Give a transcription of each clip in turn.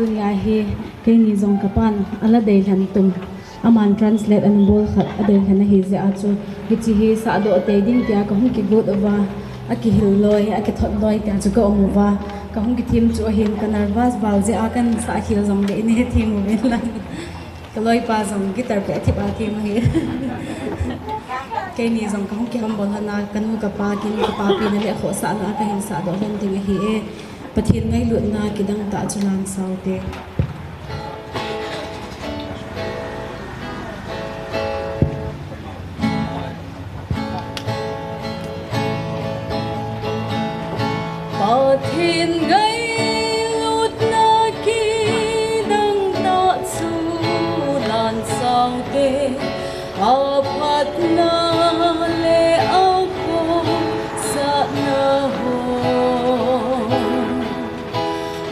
dunia hi ke ni zong kapan ala dei han tum aman translate an bol khat adei han hi ze achu gichi hi sa do te ding tia ka hum ki god ova aki hil loi aki thot loi tia chu ka omuwa ka hum ki thim chu hin ka nervous bal je akan sa hil zong de ni thim mo la ka loi pa zong ki tar pe thi ba thim hi ke ni zong ka hum ki ham bol hana kanu ka pa kin ka pa pi na le kho sa na ka hin sa do hen ding hi e pathin ngai lut na ki dang ta chulan saute pathin ngai lut na ki dang ta chulan saute apat na le ako sa na ho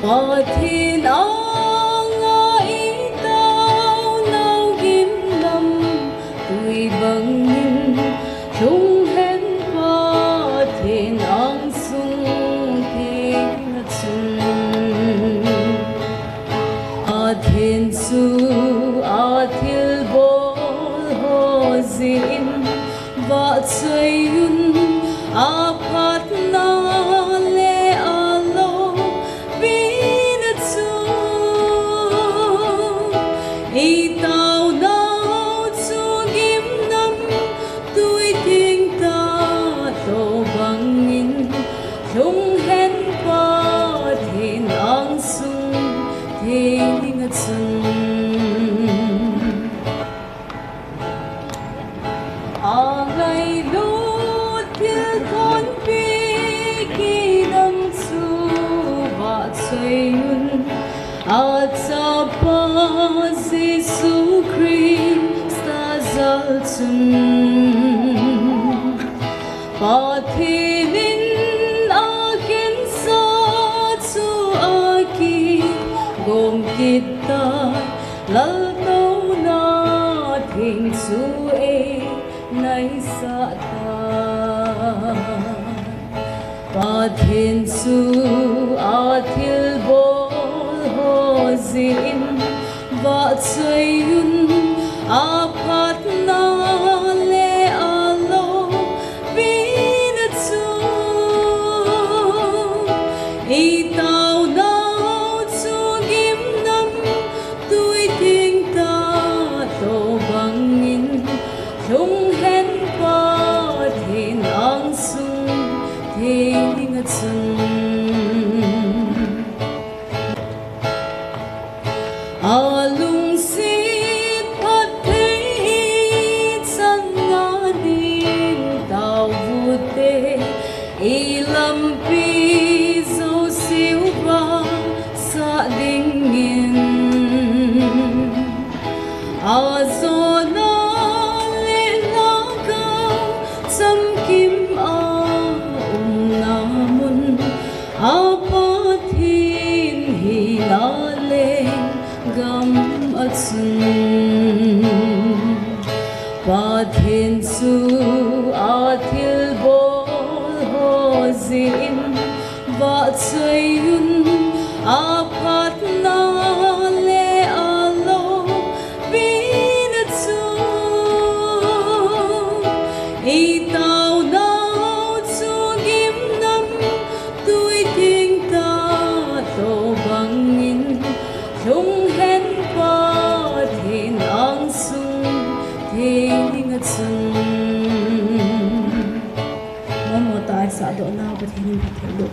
pathin ang itaw nau gim nam tui bangin chung hen pathin ang sung thiên chun thiên su thil bol ho zin va chơi yun apat na le alo vin chu itaw nau chu gim nam tui ting ta to bangin chung hen pathin ang sung thiên chun ngày lút thiên con pi ki đăng su và chơi yun cha pa Giêsu Christa zal chun pathinin akin sa chu aki gom kita lal to na thing su e nai sa ta pathin su thil bol ho zin va chơi yun apat na le alo vin chu itaw nau chu gim nam tui ting ta to bangin chung hen pathin ang sung thiên chun alung sit pat thei chan nga din tau vute ilam pi zo siu ba sa ding in azona le na ka cham kim a namun apathin hi na le gam achun pathin su thil bol ho zin va chơi yun apat na le alo vin chu itaw nau chu gim nam tui ting ta to bangin chung hen pathin ang sung thiên chun One more time sa do na pathin pathin do